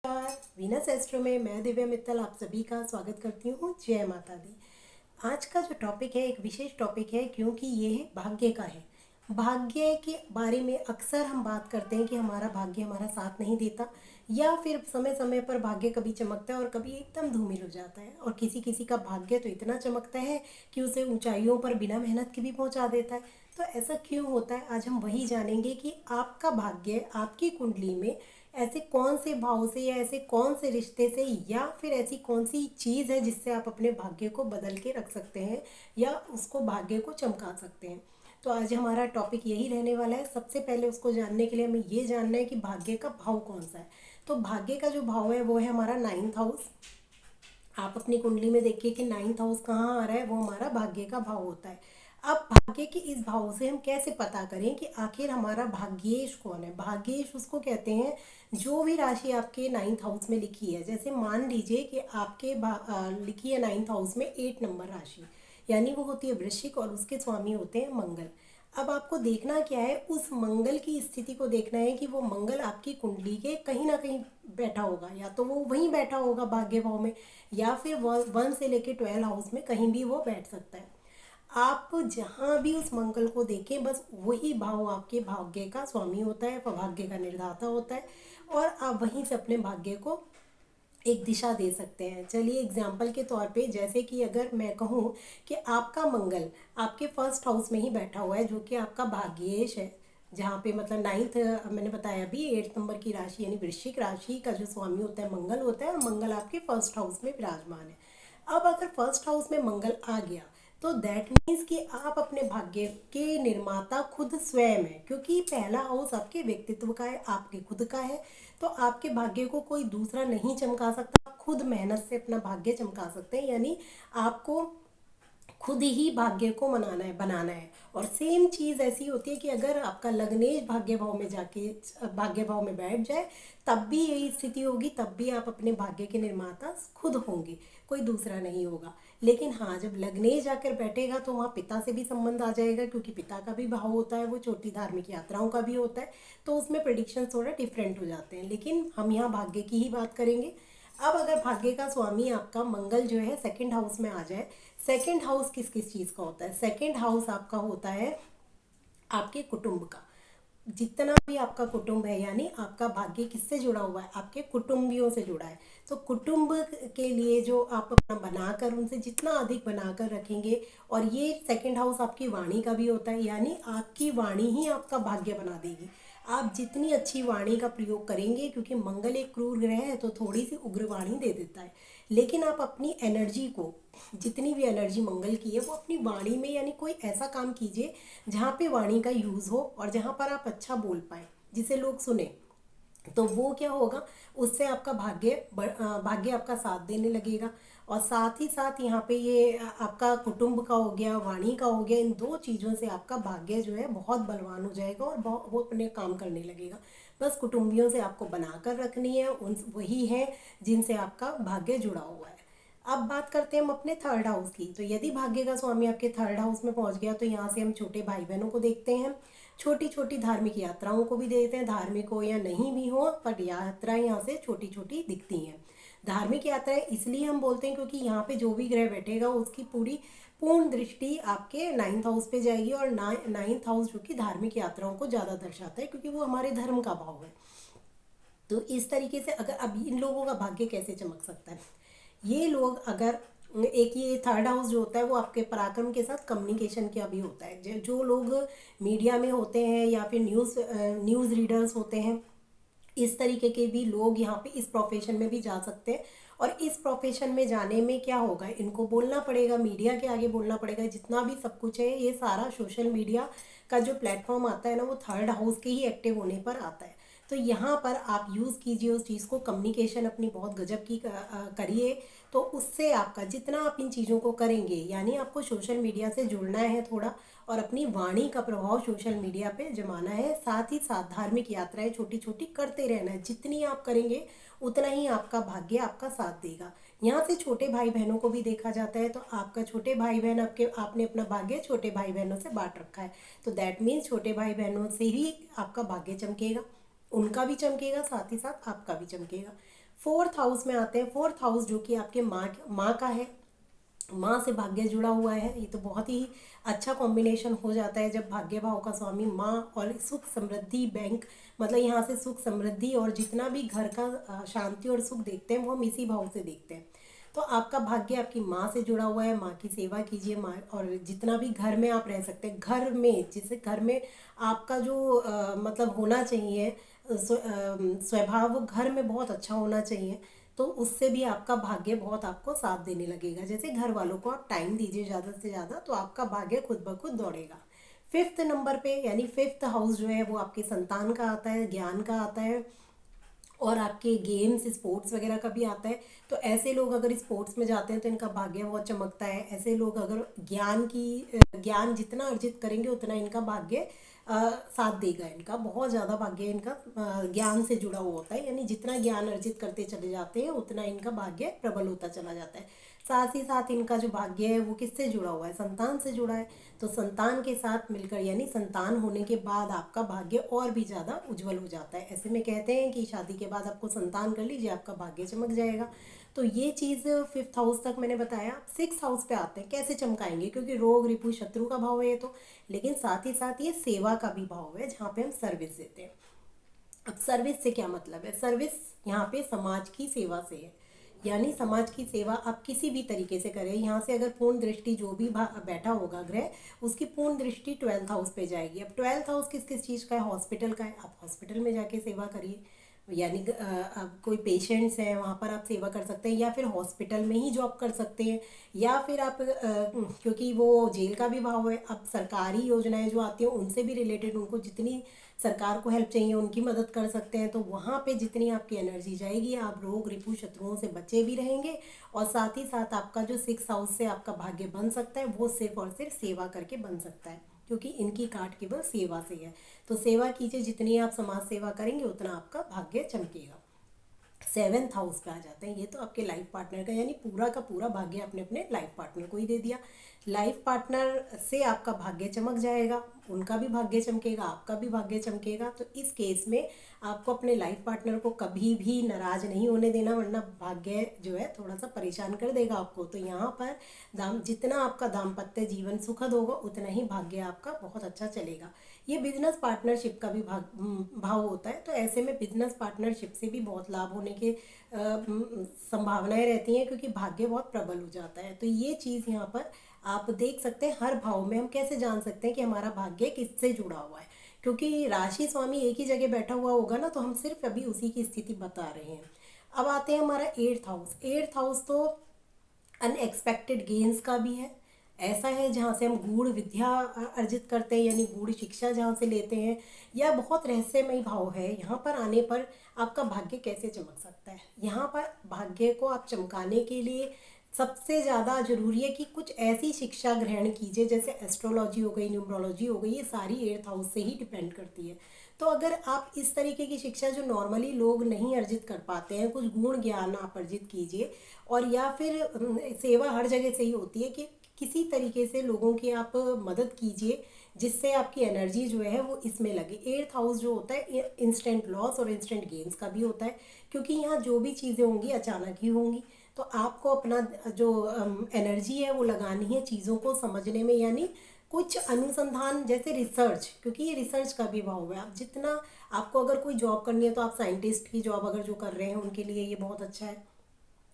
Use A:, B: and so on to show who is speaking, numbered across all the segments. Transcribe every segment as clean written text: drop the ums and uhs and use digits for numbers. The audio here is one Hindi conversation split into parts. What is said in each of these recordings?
A: नमस्कार। वीनस एस्ट्रो में मैं दिव्या मित्तल आप सभी का स्वागत करती हूँ। जय माता दी। आज का जो टॉपिक है एक विशेष टॉपिक है क्योंकि ये है भाग्य का है। भाग्य के बारे में अक्सर हम बात करते हैं कि हमारा भाग्य हमारा साथ नहीं देता या फिर समय समय पर भाग्य कभी चमकता है और कभी एकदम धूमिल हो जाता है, और किसी किसी का भाग्य तो इतना चमकता है कि उसे ऊंचाइयों पर बिना मेहनत के भी पहुंचा देता है। तो ऐसा क्यों होता है, आज हम वही जानेंगे कि आपका भाग्य आपकी कुंडली में ऐसे कौन से भाव से या ऐसे कौन से रिश्ते से या फिर ऐसी कौन सी चीज़ है जिससे आप अपने भाग्य को बदल के रख सकते हैं या उसको भाग्य को चमका सकते हैं। तो आज हमारा टॉपिक यही रहने वाला है। सबसे पहले उसको जानने के लिए हमें ये जानना है कि भाग्य का भाव कौन सा है। तो भाग्य का जो भाव है वो है हमारा 9th हाउस। आप अपनी कुंडली में देखिए कि 9th हाउस कहाँ आ रहा है, वो हमारा भाग्य का भाव होता है। अब भाग्य के इस भाव से हम कैसे पता करें कि आखिर हमारा भाग्येश कौन है। भाग्येश उसको कहते हैं जो भी राशि आपके 9th हाउस में लिखी है। जैसे मान लीजिए कि आपके लिखी है 9th हाउस में 8 नंबर राशि, यानी वो होती है वृश्चिक और उसके स्वामी होते हैं मंगल। अब आपको देखना क्या है, उस मंगल की स्थिति को देखना है कि वो मंगल आपकी कुंडली के कहीं ना कहीं बैठा होगा, या तो वो वहीं बैठा होगा भाग्य भाव में, या फिर 1 से लेके 12 हाउस में कहीं भी वो बैठ सकता है। आप जहाँ भी उस मंगल को देखें बस वही भाव आपके भाग्य का स्वामी होता है, भाग्य का निर्दाता होता है, और आप वहीं से अपने भाग्य को एक दिशा दे सकते हैं। चलिए एग्जाम्पल के तौर पे, जैसे कि अगर मैं कहूँ कि आपका मंगल आपके फर्स्ट हाउस में ही बैठा हुआ है जो कि आपका भाग्येश है, जहाँ पे मतलब 9th मैंने बताया अभी 8 नंबर की राशि यानी वृश्चिक राशि का जो स्वामी होता है मंगल होता है, और मंगल आपके फर्स्ट हाउस में विराजमान है। अब अगर फर्स्ट हाउस में मंगल आ गया तो दैट मीन्स कि आप अपने भाग्य के निर्माता खुद स्वयं है, क्योंकि पहला हाउस आपके व्यक्तित्व का है, आपके खुद का है। तो आपके भाग्य को कोई दूसरा नहीं चमका सकता, आप खुद मेहनत से अपना भाग्य चमका सकते हैं। यानी आपको खुद ही भाग्य को बनाना है। और सेम चीज़ ऐसी होती है कि अगर आपका लग्नेश भाग्य भाव में जाके भाग्य भाव में बैठ जाए तब भी यही स्थिति होगी, तब भी आप अपने भाग्य के निर्माता खुद होंगे, कोई दूसरा नहीं होगा। लेकिन हाँ, जब लग्नेश जाकर बैठेगा तो वहाँ पिता से भी संबंध आ जाएगा, क्योंकि पिता का भी भाव होता है, वो छोटी धार्मिक यात्राओं का भी होता है। तो उसमें प्रेडिक्शन थोड़ा डिफरेंट हो जाते हैं, लेकिन हम यहाँ भाग्य की ही बात करेंगे। अब अगर भाग्य का स्वामी आपका मंगल जो है सेकंड हाउस में आ जाए, सेकंड हाउस किस किस चीज़ का होता है? सेकंड हाउस आपका होता है आपके कुटुंब का। जितना भी आपका कुटुंब है, यानी आपका भाग्य किससे जुड़ा हुआ है? आपके कुटुंबियों से जुड़ा है। तो कुटुंब के लिए जो आप अपना बनाकर उनसे जितना अधिक बनाकर रखेंगे, और ये सेकंड हाउस आपकी वाणी का भी होता है, यानी आपकी वाणी ही आपका भाग्य बना देगी। आप जितनी अच्छी वाणी का प्रयोग करेंगे, क्योंकि मंगल एक क्रूर ग्रह है तो थोड़ी सी उग्र वाणी दे देता है, लेकिन आप अपनी एनर्जी को, जितनी भी एनर्जी मंगल की है वो अपनी वाणी में, यानी कोई ऐसा काम कीजिए जहाँ पे वाणी का यूज़ हो और जहाँ पर आप अच्छा बोल पाए जिसे लोग सुने। तो वो क्या होगा, उससे आपका भाग्य आपका साथ देने लगेगा। और साथ ही साथ यहाँ पे ये आपका कुटुंब का हो गया, वाणी का हो गया, इन दो चीज़ों से आपका भाग्य जो है बहुत बलवान हो जाएगा और वो अपने काम करने लगेगा। बस कुटुंबियों से आपको बनाकर रखनी है, उन वही है जिनसे आपका भाग्य जुड़ा हुआ है। अब बात करते हैं हम अपने थर्ड हाउस की। तो यदि भाग्य का स्वामी आपके थर्ड हाउस में पहुंच गया तो यहाँ से हम छोटे भाई बहनों को देखते हैं, छोटी छोटी धार्मिक यात्राओं को भी देखते हैं। धार्मिक हो या नहीं भी हो, पर यात्राएं यहाँ से छोटी छोटी दिखती हैं। धार्मिक यात्राएं इसलिए हम बोलते हैं क्योंकि यहाँ पे जो भी ग्रह बैठेगा उसकी पूर्ण दृष्टि आपके 9th हाउस पे जाएगी, और 9th हाउस जो कि धार्मिक यात्राओं को ज़्यादा दर्शाता है क्योंकि वो हमारे धर्म का भाव है। तो इस तरीके से अगर अब इन लोगों का भाग्य कैसे चमक सकता है, ये लोग अगर एक ये थर्ड हाउस जो होता है वो आपके पराक्रम के साथ कम्युनिकेशन का भी होता है। जो लोग मीडिया में होते हैं या फिर न्यूज़ रीडर्स होते हैं, इस तरीके के भी लोग यहाँ पे इस प्रोफेशन में भी जा सकते हैं। और इस प्रोफेशन में जाने में क्या होगा, इनको बोलना पड़ेगा, मीडिया के आगे बोलना पड़ेगा। जितना भी सब कुछ है ये सारा सोशल मीडिया का जो प्लेटफॉर्म आता है ना, वो थर्ड हाउस के ही एक्टिव होने पर आता है। तो यहाँ पर आप यूज़ कीजिए उस चीज़ को, कम्युनिकेशन अपनी बहुत गजब की करिए। तो उससे आपका जितना आप इन चीज़ों को करेंगे, यानी आपको सोशल मीडिया से जुड़ना है थोड़ा, और अपनी वाणी का प्रभाव सोशल मीडिया पे जमाना है। साथ ही साथ धार्मिक यात्राएं छोटी छोटी करते रहना है। जितनी आप करेंगे उतना ही आपका भाग्य आपका साथ देगा। यहाँ से छोटे भाई बहनों को भी देखा जाता है। तो आपका छोटे भाई बहन आपने अपना भाग्य छोटे भाई बहनों से बांट रखा है, तो दैट मीन्स छोटे भाई बहनों से ही आपका भाग्य चमकेगा, उनका भी चमकेगा, साथ ही साथ आपका भी चमकेगा। फोर्थ हाउस में आते हैं। फोर्थ हाउस जो कि आपके माँ का है, माँ से भाग्य जुड़ा हुआ है। ये तो बहुत ही अच्छा कॉम्बिनेशन हो जाता है जब भाग्य भाव का स्वामी माँ और सुख समृद्धि बैंक, मतलब यहाँ से सुख समृद्धि और जितना भी घर का शांति और सुख देखते हैं वो हम इसी भाव से देखते हैं। तो आपका भाग्य आपकी माँ से जुड़ा हुआ है। माँ की सेवा कीजिए, माँ, और जितना भी घर में आप रह सकते हैं, घर में जिसे घर में आपका जो मतलब होना चाहिए स्वभाव, वो घर में बहुत अच्छा होना चाहिए। तो उससे भी आपका भाग्य बहुत आपको साथ देने लगेगा। जैसे घर वालों को आप टाइम दीजिए ज़्यादा से ज़्यादा, तो आपका भाग्य खुद ब खुद दौड़ेगा। फिफ्थ नंबर पे, यानी फिफ्थ हाउस जो है वो आपके संतान का आता है, ज्ञान का आता है, और आपके गेम्स स्पोर्ट्स वगैरह का भी आता है। तो ऐसे लोग अगर स्पोर्ट्स में जाते हैं तो इनका भाग्य बहुत चमकता है। ऐसे लोग अगर ज्ञान जितना अर्जित करेंगे उतना इनका भाग्य साथ देगा। इनका बहुत ज़्यादा भाग्य इनका ज्ञान से जुड़ा हुआ होता है, यानी जितना ज्ञान अर्जित करते चले जाते हैं उतना इनका भाग्य प्रबल होता चला जाता है। साथ ही साथ इनका जो भाग्य है वो किससे जुड़ा हुआ है, संतान से जुड़ा है। तो संतान के साथ मिलकर, यानी संतान होने के बाद आपका भाग्य और भी ज़्यादा उज्जवल हो जाता है। ऐसे में कहते हैं कि शादी के बाद आपको संतान कर लीजिए, आपका भाग्य चमक जाएगा। तो ये चीज़ फिफ्थ हाउस तक मैंने बताया। सिक्स हाउस पे आते हैं, कैसे चमकाएंगे, क्योंकि रोग रिपु शत्रु का भाव है ये तो, लेकिन साथ ही साथ ये सेवा का भी भाव है जहाँ पे हम सर्विस देते हैं। अब सर्विस से क्या मतलब है, सर्विस यहाँ पे समाज की सेवा से है। यानी समाज की सेवा आप किसी भी तरीके से करें। यहाँ से अगर पूर्ण दृष्टि जो भी बैठा होगा ग्रह, उसकी पूर्ण दृष्टि ट्वेल्थ हाउस पे जाएगी। अब ट्वेल्थ हाउस किस किस चीज़ का है, हॉस्पिटल का है। आप हॉस्पिटल में जाके सेवा करिए, यानी अब कोई पेशेंट्स हैं वहाँ पर आप सेवा कर सकते हैं, या फिर हॉस्पिटल में ही जॉब कर सकते हैं, या फिर आप क्योंकि वो जेल का भी भाव है। अब सरकारी योजनाएं जो आती हैं उनसे भी रिलेटेड, उनको जितनी सरकार को हेल्प चाहिए उनकी मदद कर सकते हैं। तो वहाँ पे जितनी आपकी एनर्जी जाएगी, आप रोग रिपु शत्रुओं से बचे भी रहेंगे, और साथ ही साथ आपका जो सिक्स हाउस से आपका भाग्य बन सकता है वो सिर्फ और सिर्फ सेवा करके बन सकता है, क्योंकि इनकी काट केवल सेवा से है। तो सेवा कीजिए, जितनी आप समाज सेवा करेंगे उतना आपका भाग्य चमकेगा। सेवेंथ हाउस पे आ जाते हैं, ये तो आपके लाइफ पार्टनर का, यानी पूरा का पूरा भाग्य अपने अपने लाइफ पार्टनर को ही दे दिया। लाइफ पार्टनर से आपका भाग्य चमक जाएगा, उनका भी भाग्य चमकेगा, आपका भी भाग्य चमकेगा। तो इस केस में आपको अपने लाइफ पार्टनर को कभी भी नाराज नहीं होने देना, वरना भाग्य जो है थोड़ा सा परेशान कर देगा आपको। तो यहाँ पर जितना आपका दाम्पत्य जीवन सुखद होगा उतना ही भाग्य आपका बहुत अच्छा चलेगा। ये बिजनेस पार्टनरशिप का भी भाव होता है। तो ऐसे में बिजनेस पार्टनरशिप से भी बहुत लाभ होने के संभावनाएं रहती हैं, क्योंकि भाग्य बहुत प्रबल हो जाता है। तो ये चीज़ यहाँ पर आप देख सकते हैं। हर भाव में हम कैसे जान सकते हैं कि हमारा भाग्य किससे जुड़ा हुआ है, क्योंकि राशि स्वामी एक ही जगह बैठा हुआ होगा ना, तो हम सिर्फ अभी उसी की स्थिति बता रहे हैं। अब आते हैं हमारा एट्थ हाउस। एट्थ हाउस तो अनएक्सपेक्टेड गेन्स का भी है। ऐसा है जहाँ से हम गूढ़ विद्या अर्जित करते हैं, यानी गूढ़ शिक्षा जहाँ से लेते हैं, या बहुत रहस्यमय भाव है। यहाँ पर आने पर आपका भाग्य कैसे चमक सकता है, यहाँ पर भाग्य को आप चमकाने के लिए सबसे ज़्यादा जरूरी है कि कुछ ऐसी शिक्षा ग्रहण कीजिए, जैसे एस्ट्रोलॉजी हो गई, न्यूमरोलॉजी हो गई, ये सारी एट्थ हाउस से ही डिपेंड करती है। तो अगर आप इस तरीके की शिक्षा जो नॉर्मली लोग नहीं अर्जित कर पाते हैं, कुछ गुण ज्ञान आप अर्जित कीजिए। और या फिर सेवा हर जगह से ही होती है कि किसी तरीके से लोगों की आप मदद कीजिए, जिससे आपकी एनर्जी जो है वो इसमें लगे। एट्थ हाउस जो होता है इंस्टेंट लॉस और इंस्टेंट गेन्स का भी होता है, क्योंकि यहाँ जो भी चीज़ें होंगी अचानक ही होंगी। तो आपको अपना जो एनर्जी है वो लगानी है चीज़ों को समझने में, यानी कुछ अनुसंधान, जैसे रिसर्च, क्योंकि ये रिसर्च का भी भाव है। आप जितना, आपको अगर कोई जॉब करनी है तो आप साइंटिस्ट की जॉब अगर जो कर रहे हैं उनके लिए ये बहुत अच्छा है।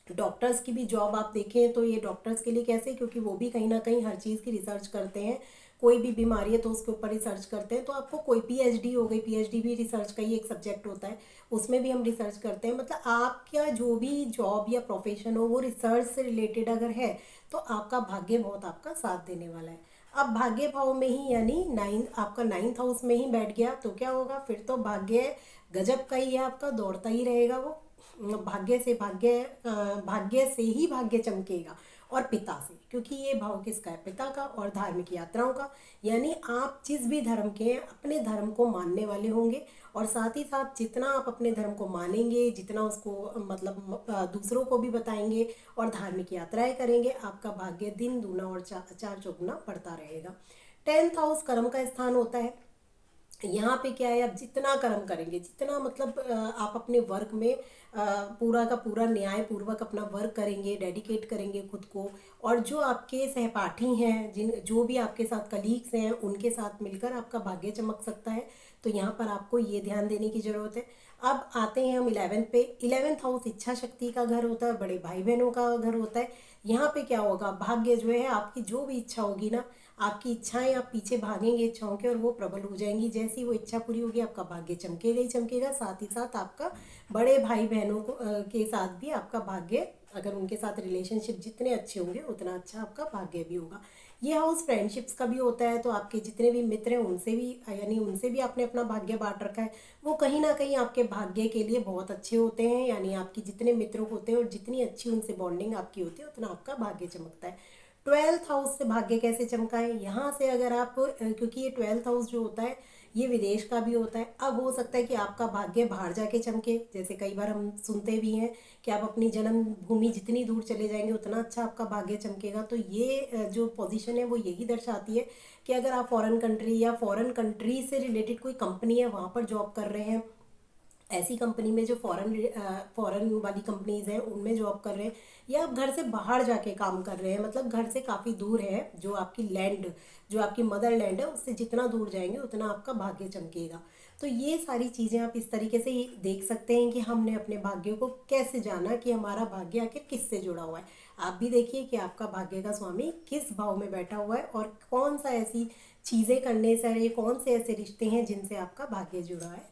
A: डॉक्टर्स की भी जॉब आप देखें तो ये डॉक्टर्स के लिए कैसे, क्योंकि वो भी कहीं ना कहीं हर चीज़ की रिसर्च करते हैं। कोई भी बीमारी है तो उसके ऊपर रिसर्च करते हैं। तो आपको कोई पीएचडी हो गई, पीएचडी भी रिसर्च का ही एक सब्जेक्ट होता है, उसमें भी हम रिसर्च करते हैं। मतलब आपका जो भी जॉब या प्रोफेशन हो वो रिसर्च से रिलेटेड अगर है तो आपका भाग्य बहुत आपका साथ देने वाला है। अब भाग्य भाव में ही, यानी आपका नाइन्थ हाउस में ही बैठ गया तो क्या होगा, फिर तो भाग्य गजब का ही है आपका, दौड़ता ही रहेगा वो। भाग्य से ही भाग्य चमकेगा, और पिता से, क्योंकि ये भाव किसका है, पिता का, और धार्मिक यात्राओं का। यानी आप जिस भी धर्म के हैं अपने धर्म को मानने वाले होंगे, और साथ ही साथ जितना आप अपने धर्म को मानेंगे, जितना उसको मतलब दूसरों को भी बताएंगे और धार्मिक यात्राएं करेंगे, आपका भाग्य दिन दूना और चार चौगुना बढ़ता रहेगा। टेंथ हाउस कर्म का स्थान होता है। यहाँ पे क्या है, आप जितना कर्म करेंगे, जितना मतलब आप अपने वर्क में पूरा का पूरा न्याय पूर्वक अपना वर्क करेंगे, डेडिकेट करेंगे खुद को, और जो आपके सहपाठी हैं, जिन जो भी आपके साथ कलीग्स हैं, उनके साथ मिलकर आपका भाग्य चमक सकता है। तो यहाँ पर आपको ये ध्यान देने की ज़रूरत है। अब आते हैं हम 11th पे। 11th हाउस इच्छा शक्ति का घर होता है, बड़े भाई बहनों का घर होता है। यहाँ पे क्या होगा, भाग्य जो है, आपकी जो भी इच्छा होगी ना, आपकी इच्छाएं, आप पीछे भागेंगे इच्छाओं के और वो प्रबल हो जाएंगी। जैसी वो इच्छा पूरी होगी, आपका भाग्य चमकेगा ही चमकेगा। साथ ही साथ आपका बड़े भाई बहनों को के साथ भी आपका भाग्य, अगर उनके साथ रिलेशनशिप जितने अच्छे होंगे उतना अच्छा आपका भाग्य भी होगा। ये हाउस फ्रेंडशिप्स का भी होता है, तो आपके जितने भी मित्र हैं उनसे भी, यानी उनसे भी आपने अपना भाग्य बांट रखा है, वो कहीं ना कहीं आपके भाग्य के लिए बहुत अच्छे होते हैं। यानी आपकी जितने मित्र होते हैं और जितनी अच्छी उनसे बॉन्डिंग आपकी होती है, उतना आपका भाग्य चमकता है। 12th हाउस से भाग्य कैसे चमका है, यहाँ से अगर आप, क्योंकि ये 12th हाउस जो होता है ये विदेश का भी होता है। अब हो सकता है कि आपका भाग्य बाहर जाके चमके, जैसे कई बार हम सुनते भी हैं कि आप अपनी जन्म भूमि जितनी दूर चले जाएंगे उतना अच्छा आपका भाग्य चमकेगा। तो ये जो पोजीशन है वो यही दर्शाती है कि अगर आप फॉरेन कंट्री या फॉरेन कंट्री से रिलेटेड कोई कंपनी है वहाँ पर जॉब कर रहे हैं, ऐसी कंपनी में जो फॉरेन वाली कंपनीज हैं उनमें जॉब कर रहे हैं, या आप घर से बाहर जाके काम कर रहे हैं, मतलब घर से काफ़ी दूर है, जो आपकी लैंड, जो आपकी मदर लैंड है, उससे जितना दूर जाएंगे उतना आपका भाग्य चमकेगा। तो ये सारी चीज़ें आप इस तरीके से देख सकते हैं कि हमने अपने भाग्य को कैसे जाना कि हमारा भाग्य आखिर किससे जुड़ा हुआ है। आप भी देखिए कि आपका भाग्य का स्वामी किस भाव में बैठा हुआ है और कौन सा ऐसी चीज़ें करने से, ये कौन से ऐसे रिश्ते हैं जिनसे आपका भाग्य जुड़ा है।